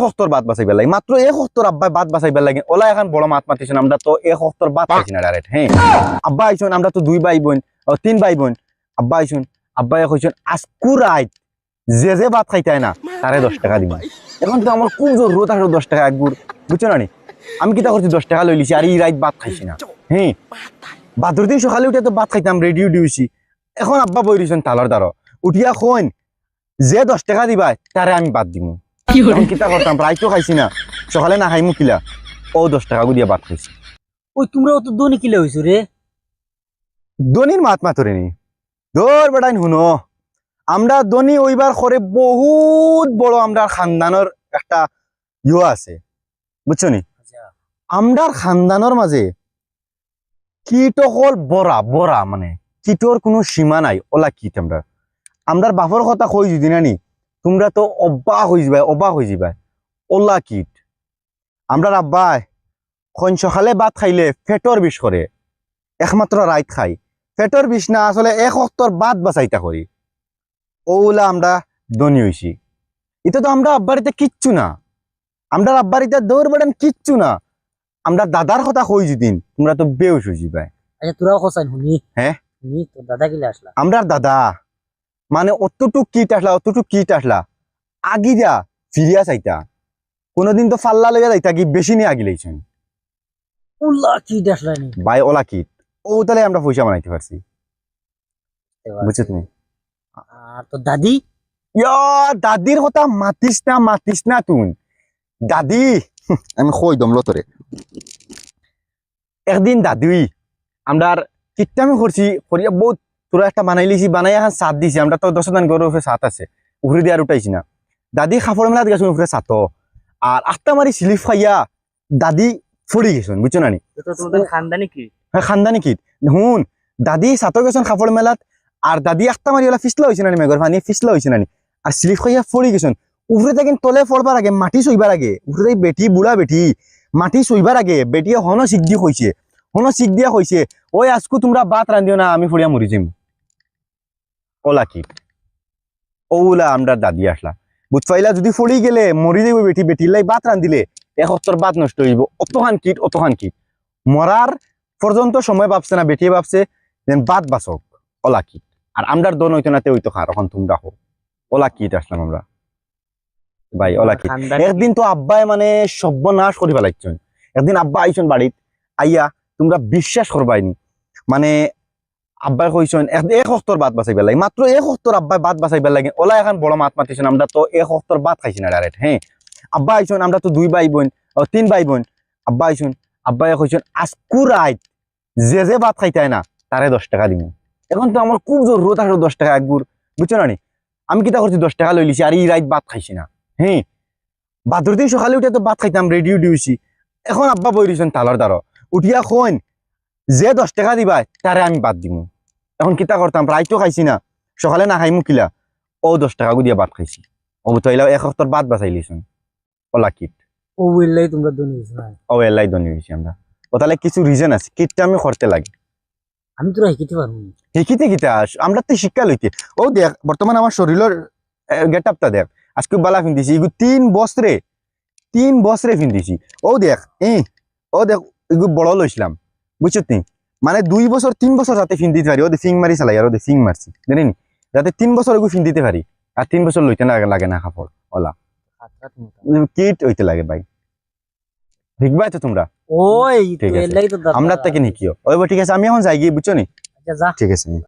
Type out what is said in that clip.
হক্তর বাদ বাঁচাইবার লাগে, মাত্র এক হক্তর আব্বাই বাদ বাঁচাইবার লাগে। ওলা এখন বড় মাত মাতিছেন, আমরা তো এক হক্তর বাদ পাইছি না ডাইরেক্ট। হ্যাঁ আব্বা আইসুন, আমরা তো 2 ভাই বোন, 3 ভাই বোন। আব্বা আইসুন, আব্বাই কইছেন আজকু রাইত যে যে ভাত খাইতে না তারে 10 টাকা দিব। এখন তো আমার খুব জরুরত আছে 10 টাকা একগুর, বুঝছো না নি? আমি কিতা করছি 10 টাকা লই লিছি, আর এই রাইত ভাত খাইছি না। হ্যাঁ বাদুর দিন সকালে উঠে তো ভাত খাইতাম, রেডিও দিয়েছি। এখন আব্বা বই দিয়েছেন তালার দ্বারা উঠিয়া কইন যে 10 টাকা দিবা তারে আমি বাদ দিব। এখন কিতা করতাম, রাইতো খাইছি না, সকালে না খাইমু কিলা, ও 10 টাকা গুদিয়া ভাত খাইছি। ওই তোমরা তো দনি কিলে হইছো রে? দনির মাত মাতরে নি দৌড় বেড়াইন হুনো, আমরা দনি ওইবার করে বহুত বড় আমরা খানদানের একটা আছে, বুঝছো নি? আমরা খানদানের মাঝে কীট হল বড়া বড়া, মানে কীটর কোনো সীমা নাই। ওলা কীট আমরা আমরার বাপর কথা কই যদি না নি, তোমরা তো অবাক হয়ে যাবে, অবাক হয়ে যাবে। ওলা কীট আমরা আব্বাই কোন সকালে ভাত খাইলে ফেটর বিষ করে, একমাত্র রাইত খাই ফেটর বিষ না, আসলে এক অক্তর বাদ বাঁচাইতা করি। ওলা আমরা ধনী হইছি। এটা তো আমরা আব্বারিতে কিচ্ছু না, আমরা আব্বারিতে দৌড় বেড়ান কিচ্ছু না। আমরা দাদার কথা কই যদিন তোমরা তো বেউস হয়ে যাবে। আচ্ছা তোরাও খসাইন শুনি। হ্যাঁ শুনি তোর দাদা কিলে আসলা? আমরা দাদা মানে অতটুক কিট আসলা, অতটুক কিট আসলা, আগি যা ফিরিয়া চাইতা। কোনোদিন তো ফাল্লা লইয়া যাইতা কি বেশি নিয়ে আগি লাইছেন। উল্লা কিট আসলা নি ভাই ওলা কিট, ও তাহলে আমরা পয়সা বানাইতে পারছি, বুঝছো তুমি? আর তোর দাদি? ইয়া দাদির কথা মাতিস না তুই। দাদি আমি কই দমলো তোরে। একদিন দাদি আমরা কিট্টামি করছি, করিয়া বহুত তোরা একটা বানাই লিছি, বানাই এখন সাত দিছি। আমরা তো 10 জন গরুর উপরে সাত আছে, উফরে দিয়ে আর উঠাইছি না। দাদি খাফড় মেলাত গেছেন উপরে সাত, আর আটটা মারি স্লিপ খাইয়া দাদি ফড়ি গেছেন, বুঝছো না নি? তোমাদের খানদানি কি? হ্যাঁ খানদানি কিট। হুন দাদি সাতো গেছেন খাফড় মেলাত, আর দাদি আটটা মারি ওলা ফিসলা হয়েছে নানি, মেঘর পানি ফিসলা হয়েছে নানি, আর স্লিপ খাইয়া ফড়ি গেছেন। উপরে থেকে তলে ফড়বার আগে মাটি চইবার আগে, উপরে থেকে বেটি বুড়া বেটি মাটি চইবার আগে বেটিয়ে হন শিখ দিয়ে কইছে, হন শিখ দিয়া কইছে ওই আজকু তোমরা ভাত রান্ধিও না, আমি ফড়িয়া মরি যাইম। ওলা কি ওলা আমরা দাদি আসলা, বুঝপাইলা? যদি ফড়ি গেলে মরি যাইব বেটি, বেটির লাই ভাত রান্ধিলে এক হপ্তার ভাত নষ্ট হইব। অতখান কিট মরার পর্যন্ত সময় ভাবছে না, বেটিয়ে ভাবছে যেন ভাত বাঁচক। ওলা কিট আর আমরার দন হইতো নাতে হইতো খার, এখন তোমরা হোক। ওলা কিট আসলাম আমরা ভাই, ওলা কিট। একদিন তো আব্বাই মানে সর্বনাশ করি ফেলাইছেন। একদিন আব্বা আইছেন বাড়িত, আইয়া তোমরা বিশ্বাস করবাইনি, মানে আব্বাই কইছেন এক হক্তর বাদ বাঁচাইবার লাগে, মাত্র এক হক্তর আব্বাই বাদ বাঁচাইবার লাগে। ওলা এখন বড় মাত মাতিছেন, আমরা তো এক হক্তর বাদ খাইছি না ডাইরেক্ট। হ্যাঁ আব্বা আইছেন, আমরা তো 2 ভাই বোন, 3 ভাই বোন। আব্বা আইছেন, আব্বাই কইছেন আজকু রাইত যে যে ভাত খাইতে না তারে 10 টাকা দিব। এখন তো আমার খুব জরুরত আছে 10 টাকা একগুর, বুঝছো না নি? আমি কিতা করছি 10 টাকা লই লিছি, আর এই রাইত ভাত খাইছি না। হ্যাঁ বাদুর দিন সকালে উঠে তো ভাত খাইতাম, রেডিও দিয়েছি। এখন আব্বা বই দিয়েছেন তালার দ্বারা উঠিয়া কইন যে 10 টাকা দিবা তারে আমি বাদ দিব। এখন কিতা করতাম, রাইতো খাইছি না, সকালে না খাইমু কিলা, ও 10 টাকা গুদিয়া ভাত খাইছি। ও তো এলাও এক হপ্তার বাদ বাঁচাই লিছেন। ওলা কিট ও উল্লাই তোমরা দনি হইছো না? ও এলাই দনি হইছি আমরা। ও তাহলে কিছু রিজন আছে, কিটটা আমি করতে লাগে। আমি তোরা শিখিতে পারবো না। শিখিতে আমরা তো শিক্ষা লইতে। ও দেখ বর্তমান আমার শরীরের গেট আপটা দেখ, আজকে বালা ফিনদিছি, এগু 3 বছরে ফিনদিছি। ও দেখ ও দেখ এগু বড় লইছিলাম, বুঝছো তুই? মানে 2 বছর 3 বছর যাতে ফিন দিতে পারি, ওদের ফিং মারি চালাই, আর ওদের ফিং মারছি জানি, যাতে 3 বছর এগু ফিন দিতে পারি, আর 3 বছর লইতে লাগে না কাপড়। ওলা কিট হইতে লাগে ভাই, শিখবাই তো তোমরা। ওই ঠিক আছে, এলাই তো আমরা থেকে নিকিও। ওই ঠিক আছে, আমি এখন যাই গিয়ে, বুঝছো নি? আচ্ছা যা। ঠিক আছে।